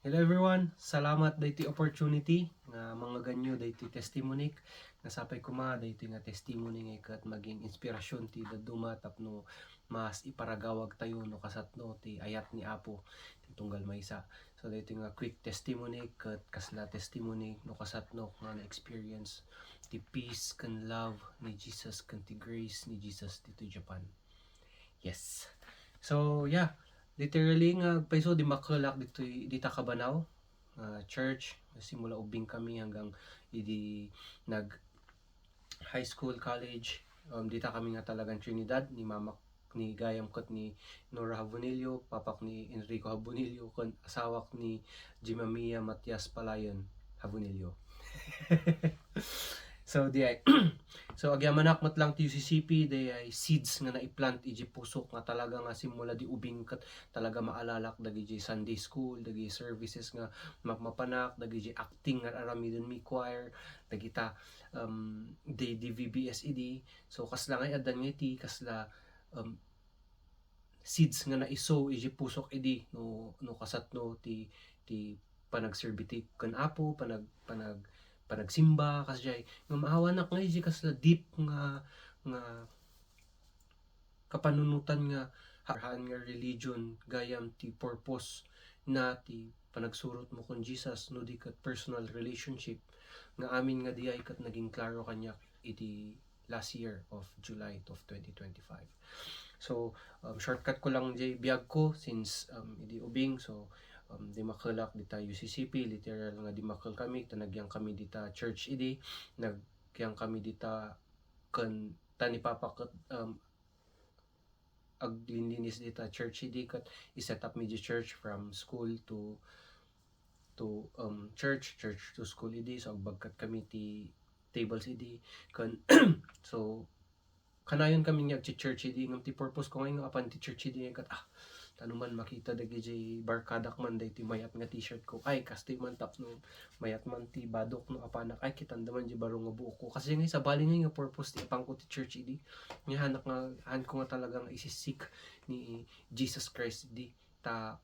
Hello everyone, salamat daytoy opportunity nga mga ganyo daytoy testimony nga sapay kuma daytoy nga testimony nga ikat maging inspirasyon ti daduma tapno mas iparagawag tayo no kasatno ti ayat ni Apo ti tunggal maysa. So daytoy nga quick testimony kat kasla testimony no kasatno nga na experience ti peace kan love ni Jesus kan ti grace ni Jesus dito Japan. Yes. So yeah, literally nga paiso di makalak dito dita Kabanaw church simula ubing kami hanggang idi nag high school college dita kami nga talagang Trinidad ni mama ni gayam kot ni Nora Habonillo, papak ni Enrico Habonillo, kon asawak ni Jimamia Matias Palayon Habonillo. So di ay so agyamanak mat lang ti UCCP di ay seeds nga naiplant iji pusok nga talaga nga simula di ubing kat talaga maalalak dagi Sunday school dagi services nga mapanak dagi acting nga aramidon mi choir dagita di VBSED. So kasla nga adan nga iti kasla seeds nga naiso iji pusok edi no kasatno ti panagserbiti kan Apo panagsimba kasjay nga maawanak nga iji kasla deep nga kapanunutan nga harhan nga religion gayam ti purpose na ti panagsurot mo kon Jesus no di kat personal relationship nga amin nga di ay kat naging klaro kanya iti last year of July of 2025. So shortcut ko lang jay biyag ko since idi ubing so di makalak dita UCCP literal nga di makal kami tanagyang kami dita church idi nagyang kami dita kan tani papakat aglininis dita church idi kat iset up media church from school to church to school idi so agbagkat kami ti tables idi kan so kanayon kami nga church idi ngam ti purpose ko ngayon apan ti church idi kat tanuman makita dagi jay barkadak man day ti mayat nga t-shirt ko ay kasti man tap no mayat man ti badok no apanak ay kitandaman di baro nga buok ko kasi nga sa bali nga purpose ti apang ko ti church idi nga hanak nga han ko nga talagang isisik ni Jesus Christ di ta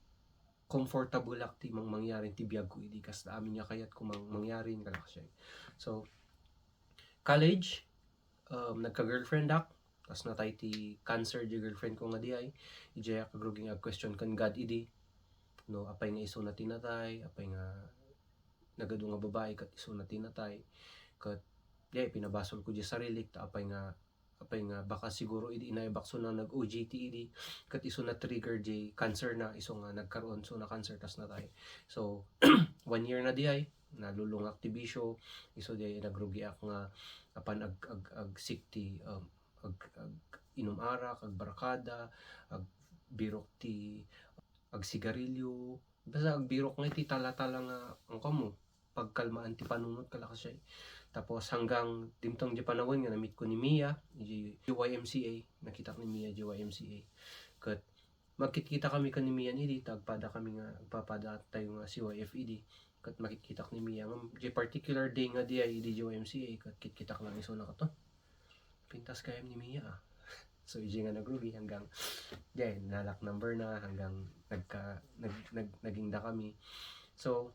comfortable ak ti mangyari ti biyag ko idi kas amin nga kayat ko mangyari nga siya. So college nagka-girlfriend ak tas natay ti cancer di girlfriend ko nga di ay ijaya kagruging ag question kan God idi no apay nga iso na tinatay apay nga nagadu nga babae kat iso na tinatay kat di pinabasol ko di sarili ta apay nga baka siguro idi inaibakso na nag OJT idi kat iso na trigger di cancer na iso nga nagkaroon so na cancer tas natay. So 1 year na di ay nalulung activisyo iso di nagrugi ak nga apan ag sick ti ag inom arak ag barkada ag birok ti ag sigarilyo basta ag birok nga ti tala-tala nga ang kamo pagkalmaan ti panunot kalakas siya. Tapos hanggang dimtong di panahon nga namit ko ni Mia JYMCA nakita ko ni Mia JYMCA kat magkita kami kan ni Mia ni tagpada kami nga agpapada tayo nga si YFED kat makikita ko ni Mia nga di particular day nga di ay di JYMCA kat kita ko lang iso na kato pintas kayam ni Mia so iji nga nagrugi hanggang nalak number na hanggang naging da kami. So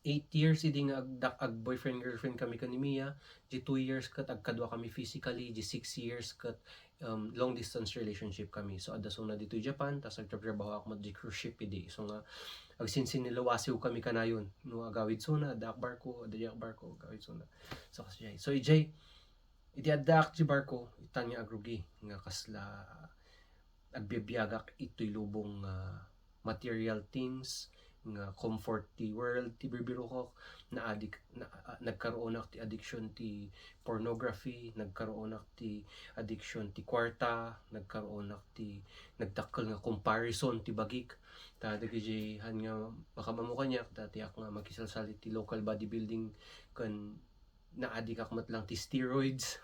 8 years idi nga ag boyfriend girlfriend kami kan ni Mia di 2 years kat agkadwa kami physically di 6 years kat long distance relationship kami. So adaso na dito Japan tas nagtrabaho ako di cruise ship idi so nga agsinsin nilawasiw kami kanayon no agawid so na dak barko agawid so na so kasi so ijay iti adak ti barko itanya agrugi nga kasla agbibiyagak ito'y lubong material things nga comfort ti world ti bibiro ko na nagkaroon ak ti addiction ti pornography nagkaroon ak ti addiction ti kwarta nagkaroon ak ti nagdakkel nga comparison ti bagik ta dagiti han nga makamamukanyak dati ak nga makisalsalit ti local bodybuilding kan naadik ak mat lang ti steroids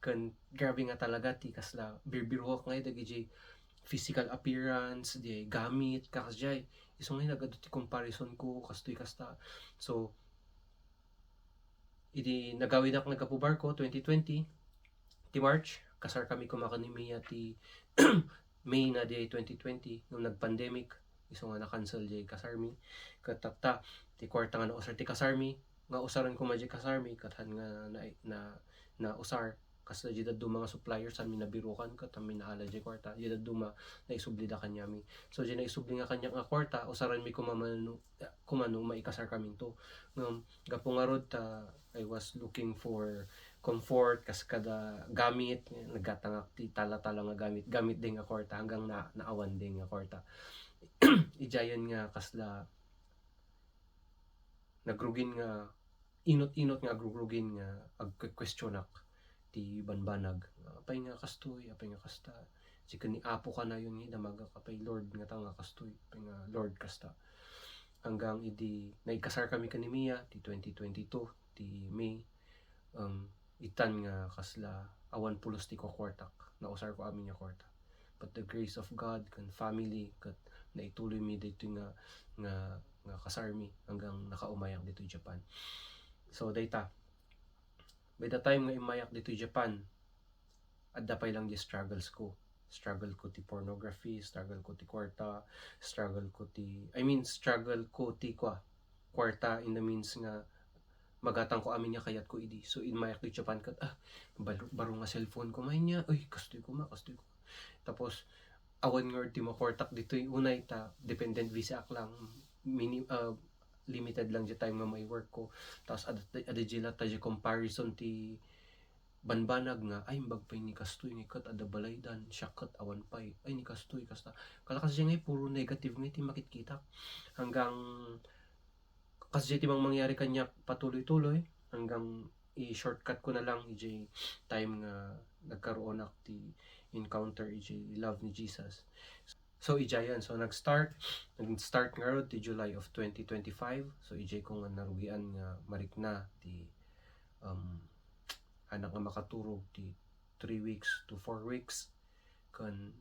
kan grabe nga talaga ti kasla birbiro nga dagiti physical appearance di gamit kakasjay iso nga nagado ti comparison ko kastoy kasta. So idi nagawid ak nagkapubar ko 2020 ti March kasar kami kumakan ni Mia ti May na di 2020 nung nag-pandemic iso nga na-cancel jay kasarmi katata ti kwarta nga nausar ti kasarmi nga usaran ko maji kasarmi kathan nga na usar kas jida do mga suppliers amin nabirukan kat amin naala jay kwarta jida duma na isublida kanyami so jay na isubli nga kanya nga kwarta usaran mi kumano maikasar kami to gapo nga rod ta I was looking for comfort kas kada gamit naggatangak ti tala-tala nga gamit din nga kwarta hanggang naawan din nga kwarta ijayan nga kasla nagrugin nga inot-inot nga agrugin nga agkwestiyonak ti banbanag apay nga kastoy apay nga kasta sika ni apo ka na yun damaga kapay Lord nga tanga kastoy apay nga Lord kasta hanggang idi naikasar kami kanimiya ti 2022 ti May itan nga kasla awan pulos ti ko kwartak nausar ko amin nga kwarta but the grace of God kan family kat naituloy mi dito nga kasarmi hanggang nakaumayak dito Japan so data by the time nga imayak dito Japan adda pay lang di struggle ko ti pornography struggle ko ti kwarta struggle ko ti kwarta in the means nga magatang ko amin niya kayat ko idi so in mayak di Japan kat baro nga cellphone ko may niya ay kastoy ko tapos awan nga ti makwartak dito yung unay ta dependent visa ak lang limited lang di time nga may work ko tapos adijila ta di comparison ti banbanag nga ay bagpay ni kastoy nga kat ada balaydan syakat awan pay ay ni kastoy kasta kalakas siya nga puro negative nga ti makikita hanggang kasi ti bang mangyari kanya patuloy-tuloy hanggang i-shortcut ko na lang ij time nga nagkaroon ak ti encounter ij love ni Jesus so ijayan so nag-start nga rod ti July of 2025 so ij ko nga narugian nga marikna ti anak nga makaturog ti 3 weeks to 4 weeks kan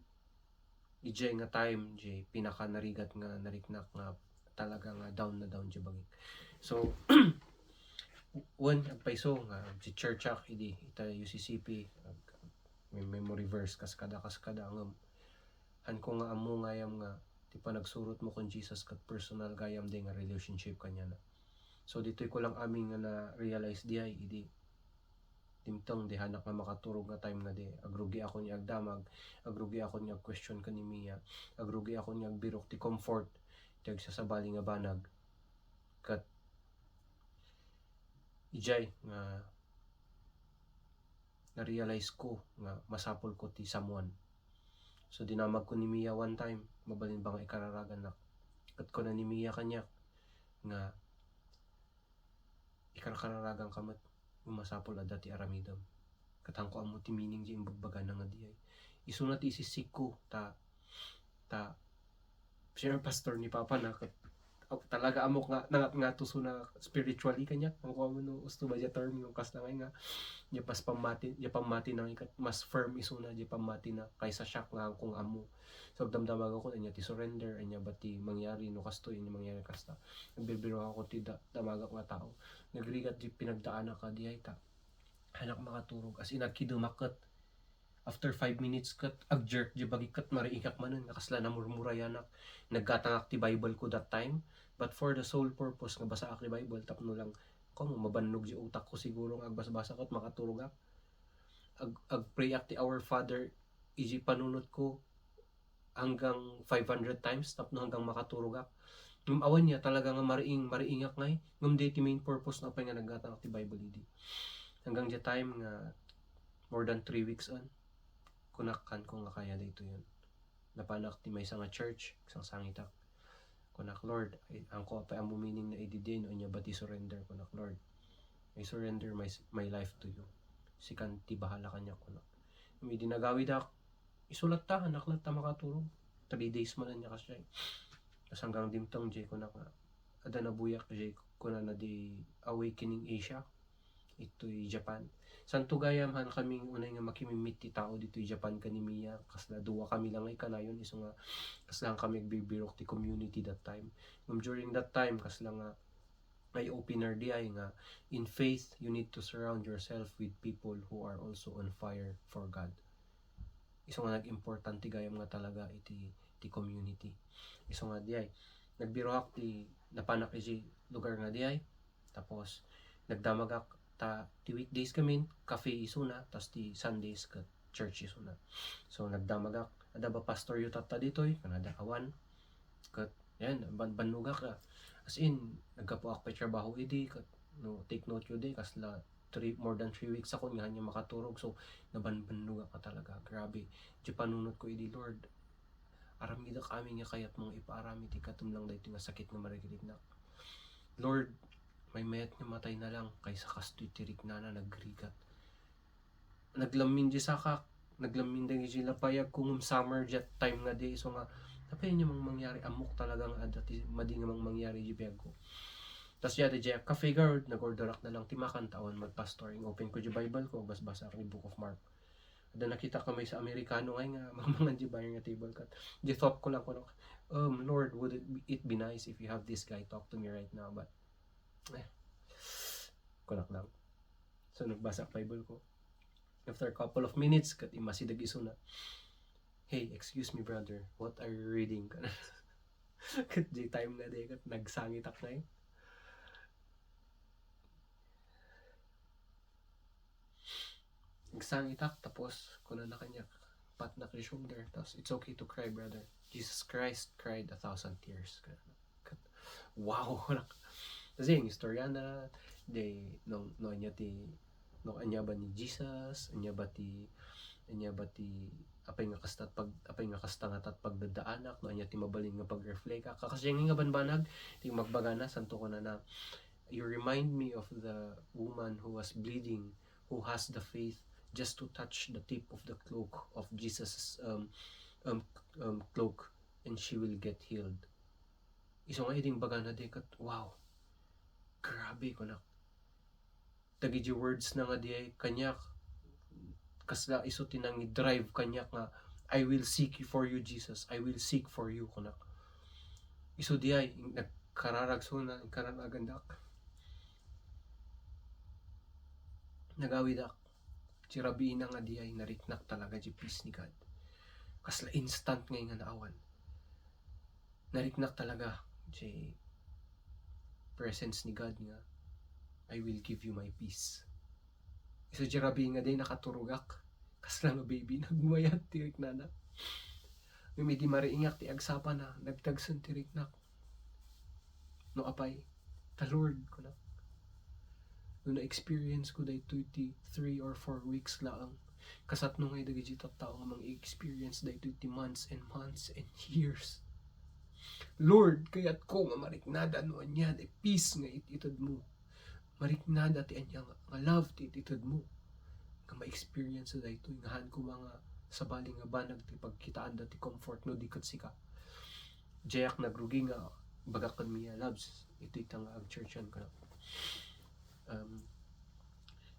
ij nga time ij pinaka narigat nga nariknak nga talaga nga down na down bagik so one agpaiso nga si church ak idi ita UCCP may memory verse kaskada ngam han ko nga amo ngayam nga ti panagsurot mo kon Jesus kat personal gayam din nga relationship kanya na so ditoy ko lang aming nga na realize diay idi timtong di hanak nga makaturog nga time nga di agrugi ako ni agdamag agrugi ako ni question kanimiya agrugi ako ni agbirok ti comfort tiyag sa sabali nga banag kat ijay nga na-realize ko nga masapol ko ti someone so dinamag ko ni Mia one time mabalin ba nga ikararagan na kat ko na ni Mia kanya nga ikararagan kamat masapol ada ti aramidam katang ko amo ti meaning di imbagbaga na nga di ay isunat isisik ko ta siya pastor ni Papa na talaga amok nga nga tuso na spiritually kanya ang ko no usto ba term yung kas na nga ya pamati nang ikat mas firm isuna di pamati na kaysa shock nga kung amo so damdamag ako anya ti surrender anya bati mangyari no kasto anya mangyari kasta nagbibiro ako ti damagak nga tao nagrigat di pinagdaan ka di ay ta hanak makaturog as in nagkidumaket after 5 minutes kat agjerk di bagikat mariikak manen nakasla na murmurayanak naggatangak ti Bible ko that time but for the sole purpose nga basa ak ti Bible tapno lang ko mabannog di utak ko siguro nga agbasa-basa kat makaturog ak agpray ak ti Our Father iji panunot ko hanggang 500 times tapno hanggang makaturog ak ngum awan niya talaga nga mariingak ngay ngum di ti main purpose na pa nga naggatangak ti Bible idi hanggang di time nga more than 3 weeks on kunakan ko nga kaya dito yun napanak ti may nga church isang sangitak kunak Lord ang ko pa ang meaning na ididin o niya bati surrender kunak Lord I surrender my life to you sikan ti bahala kanya kunak may dinagawid ak isulat ta naklat ta makaturog 3 days man niya kasi tas hanggang dimtong jay kunak ada na buyak jay kunak na di Awakening Asia ito'y Japan santo gayam han kaming unay nga makimimit ti tao dito i Japan kanimiya kasla duwa kami lang ay kanayon iso nga kasla kami nagbibirok ti community that time during that time kasla nga ay opener di ay nga in faith you need to surround yourself with people who are also on fire for God iso nga nag-importante gayam nga talaga iti ti community. Iso nga diay nagbirohak ti napanak iti lugar nga diay, tapos nagdamagak ta ti weekdays kami cafe isuna, tas ti Sundays ket church isuna. So nagdamagak ada ba pastor yu tatta ditoy kanada awan ket yan banugak ka as in nagkapuak pa trabaho idi ket no take note yu day kasla more than 3 weeks ako nga hanya makaturog, so nabanbanuga ka talaga, grabe di panunot ko idi Lord, aram gid kami nga kayat mong ipaarami ti katumlang daytoy nga sakit nga marigrignak. Lord, may mayat nga matay na lang kaysa kastoy tirik na nagrigat. Naglamin di sakak, naglamin din sila payag kung summer jet time nga di, so nga napay niya mang mangyari amok talaga nga dati madi nga mang mangyari di piyag ko. Tas yada di cafe guard nag-orderak na lang timakan taon magpastoring, open ko di Bible ko basbasa ang Book of Mark. Ada nakita kami sa Amerikano ngay nga mga di ba nga table cut. Di thought ko lang ko Lord, would it be nice if you have this guy talk to me right now, but kunak lang. So nagbasa Bible ko. After a couple of minutes kat imasidag iso na, hey, excuse me brother, what are you reading? Kat di time na di kat nagsangitak na yun. Nagsangitak tapos kuna na kanya pat na kay shoulder, tapos it's okay to cry brother, Jesus Christ cried 1,000 tears. Wow. Kasi yung istorya na de no anya ti no anya ba ni Jesus, anya ba ti apay nga kasta nga tat pagdadaanak, no anya ti mabalin nga pag-reflect ka kasi nga banbanag ti magbagana santo ko na you remind me of the woman who was bleeding, who has the faith just to touch the tip of the cloak of Jesus' cloak, and she will get healed. Iso nga iding bagana di kat wow, grabe ko na tagiji words na nga di ay kanyak kasla iso tinang drive kanyak nga I will seek you for you Jesus, I will seek for you kunak iso di ay nagkararagso na karanagandak nagawidak sirabiin na nga di ay nariknak talaga di peace ni God, kasla instant ngay nga naawan nariknak talaga di presence ni God nga I will give you my peace. Iso jarabi nga day nakaturugak kasla nga baby nagmayat tirik na may di mariingak ti agsapa na nagtagsan tirik na no apay the Lord ko na no na-experience ko day 23 or 4 weeks lang kasat no ngay dagiti tao nga mga experience day 20 months and years. Lord, kayat ko nga mariknada no anya day peace nga ititod mo, mariknada ti anya nga love ti ititod mo nga ma-experience sa dayto nga han ko mga sabali nga banag ti pagkitaan dati comfort no di kat sika jayak nagrugi nga bagakan miya loves ito itang ag churchan ka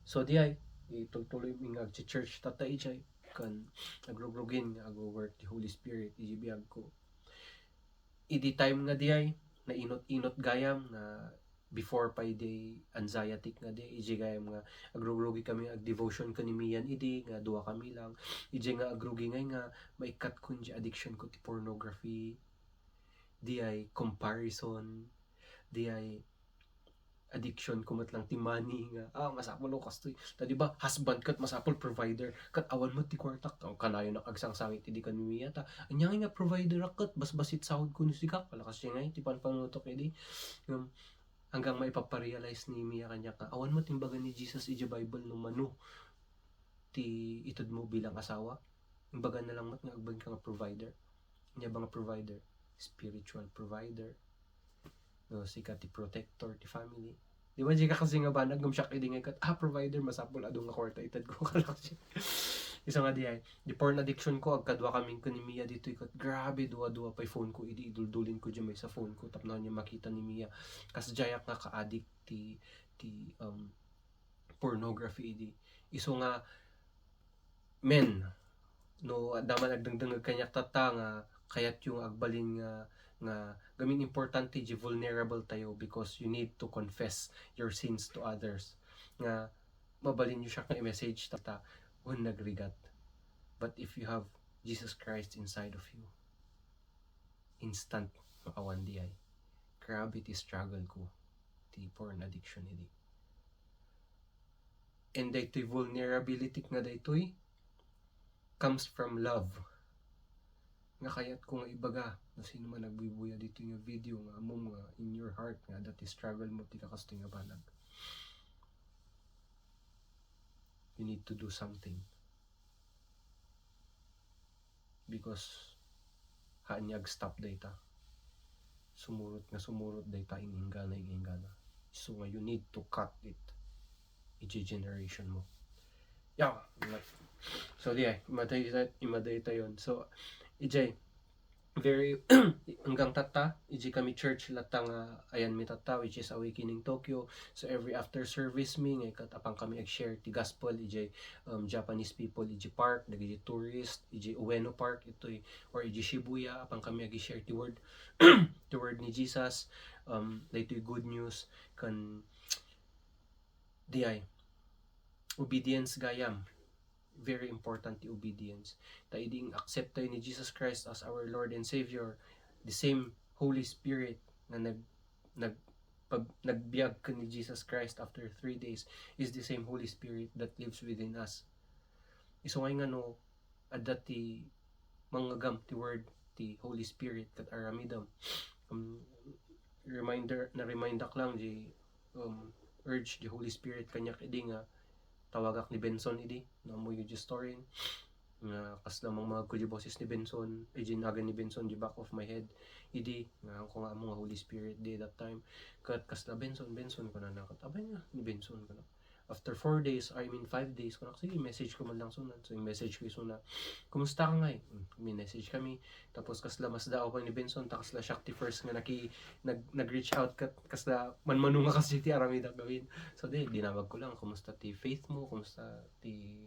so di ay ituloy mi nga ag church tatay jay kan nagrogrugin nga ag-work the Holy Spirit ijibiyag ko idi time nga di ay na inot gayam na before pa day anxiety nga day iji gayam nga agrugi kami ag devotion kanimiyan idi nga duwa kami lang iji nga agrugi ngay nga maikat kun di addiction ko ti pornography, di ay comparison, di ay addiction kumat lang ti money nga masapol ko kastoy ta di ba husband kat masapol provider kat awan mo ti kwartak kanayo na agsangsangit idi kanimiya ta anya nga provider kat basbasit sahod kun sika kalakas ngay ti panpanutok idi hanggang maipaparealize ni Mia kanya ka awan mo timbagan ni Jesus ija Bible no mano ti itod mo bilang asawa imbaga na lang mat nga agban ka nga provider nya ba nga provider spiritual provider no sika ti protector ti family di ba di ka kasi nga banag gumsyak idi nga kat provider masapol adong nga kwarta itad ko kalakas isa nga di ay di porn addiction ko agkadwa kaming ko ni Mia dito ikat grabe duwa pay phone ko idi iduldulin ko dyan may sa phone ko tapos na niya makita ni Mia kas jayak nga ka-addict ti pornography idi iso nga men no daman agdangdang kanyak tata nga kayat yung agbalin nga gamin importante di vulnerable tayo because you need to confess your sins to others nga mabalin nyo siya nga message tata when nagrigat, but if you have Jesus Christ inside of you instant makawan di ay. Grabe ti struggle ko ti porn addiction idi. And daytoy vulnerability nga daytoy comes from love. Nga kayat ko nga ibaga no sino man nagbibuya dito yung video nga amom nga in your heart nga dati struggle mo ti kakastoy nga banag. You need to do something. Because hanyag stop data. Sumurot data ingingana. So nga you need to cut it. Generation mo. Yeah. So di ay, imaday tayon. So ijay very hanggang tata kami church latang ayan mi tata which is Awakening Tokyo. So every after service mi ngay kat apang kami ag-share ti gospel Japanese people park dagi tourist Ueno Park itoy or Shibuya apang kami ag-share ti word the word ni Jesus daytoy good news kan di ay obedience gayam. Very important the obedience. Ta iding accept tayo ni Jesus Christ as our Lord and Savior. The same Holy Spirit na nagbiag ka ni Jesus Christ after 3 days is the same Holy Spirit that lives within us. Isungay nga no adati manggagam ti word ti Holy Spirit kat aramidam. Reminder lang urge the Holy Spirit kanyak idi nga tawagak ni Benson idi na mo yung story nga kas lamang mga kujiboses ni Benson nagan ni Benson di back of my head idi nga ako nga mga Holy Spirit di that time kat kas na Benson ko na nakatabay nga ni Benson ko na after 4 days 5 days ko na sige message ko man lang sunan so yung message ko suna kumusta ka nga may message kami tapos kas lamas daw pa ni Benson takas la Shakti first nga nag-reach out kat kas la manmanunga kasi ti aramida gawin so dinawag ko lang kumusta ti faith mo kumusta ti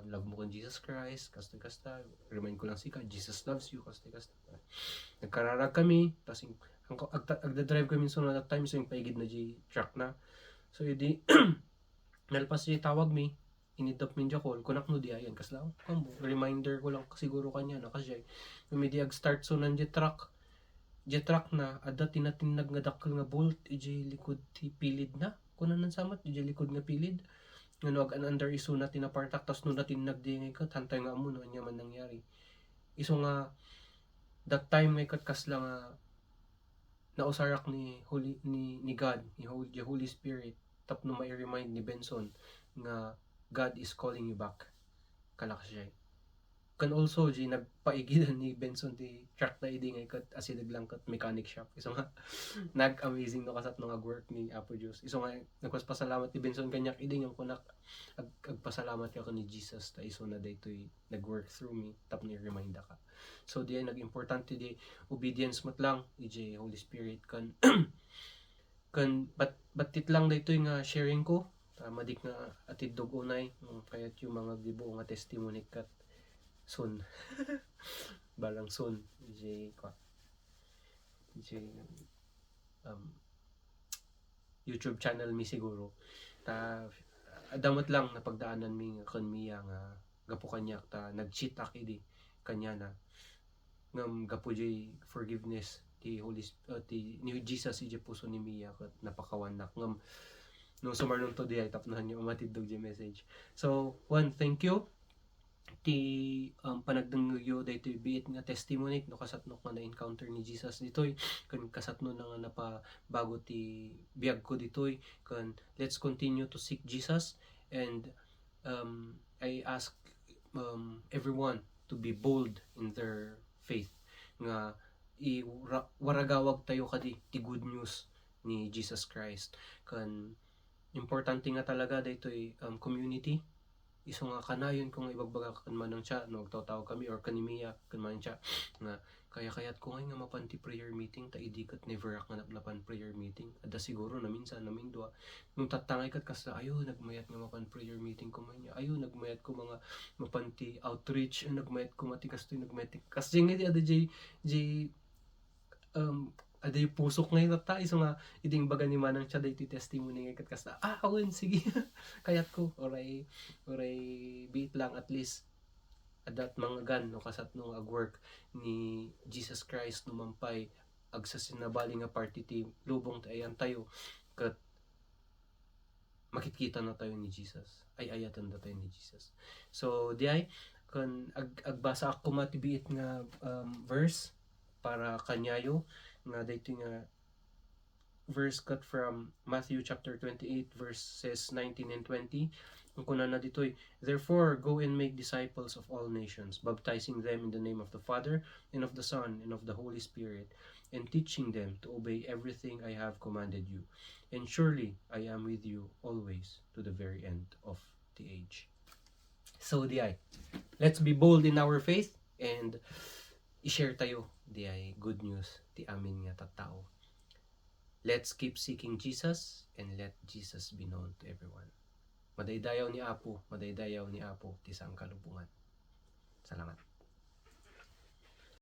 love mo kung Jesus Christ kasta remind ko lang sika Jesus loves you kasta nagkararag kami tas agda-drive kami so that time so yung paigid na truck na so yun nalpas siya tawag mi inidap min call kunak no di ayan kas lang reminder ko lang siguro kanya na kasi may di start so nan jet truck na ada tinatinag nga dakkel nga bolt likod ti pilid na kunan nan samat likod nga pilid ngano ag under iso na tinapartak tas no natinag di nga kat hantay nga amo no anya man nangyari iso nga that time may kat kas lang nausarak ni God ni Holy Spirit tap no may remind ni Benson nga God is calling you back kalak siya kan also nagpaigidan ni Benson ti truck na idi nga kat asidag lang kat mechanic shop iso nga nag-amazing no kasat no work ni Apo Diyos iso nga nagpasalamat ni Benson kanyak idi nga kunak agpasalamat ka ni Jesus ta iso na daytoy nag-work through me tap ni remind ka so di nag-importante di obedience mat lang Holy Spirit kan batit lang daytoy nga sharing ko madik nga atid dog unay kayat yung mga gibo nga testimony kat soon balang soon YouTube channel mi siguro ta damot lang napagdaanan mi kon miya nga gapo kanyak ta nag-cheat idi kanya na ngam gapo forgiveness ti Holy ti ni Jesus puso ni Mia kat napakawanak ngam no sumarnon to di ay tapnahan niyo matidog message so thank you ti panagdengyo daytoy biit nga testimony no kasatno nga na-encounter ni Jesus ditoy kan kasatno na nga napabago ti biag ko ditoy kan let's continue to seek Jesus and I ask everyone to be bold in their faith nga waragawag tayo kadi ti good news ni Jesus Christ kan importante nga talaga daytoy community iso nga kanayon kung ibagbaga kan manang siya no tawag kami or kanimiya kan man siya nga kayat ko nga mapanti prayer meeting ta idikat never ak napan prayer meeting ada siguro na minsan namin dua nung tatangay kat kasla ayo nagmayat nga mapan prayer meeting ko man niya ayo nagmayat ko mga mapanti outreach nagmayat ko matikas to nagmayat kasi nga di ada aday pusok ngayon ta iso nga iding baga ni manang siya dayti testimony nga kat kasla awen sige kayat ko oray biit lang at least adat mga gan no kasat no agwork ni Jesus Christ numampay ag sa sinabali nga party ti lubong ti ayan tayo ket makikita na tayo ni Jesus ay ayatan na tayo ni Jesus. So di ay kan agbasa ako matibiit nga verse para kanyayo nga daytoy nga verse cut from Matthew chapter 28 verses 19 and 20. Ang kuna na ditoy, therefore go and make disciples of all nations, baptizing them in the name of the Father and of the Son and of the Holy Spirit, and teaching them to obey everything I have commanded you. And surely I am with you always to the very end of the age. So di ay, let's be bold in our faith and i-share tayo di ay good news ti amin nga tattao. Let's keep seeking Jesus and let Jesus be known to everyone. Madaydayaw ni Apo ti sang kalubungan. Salamat.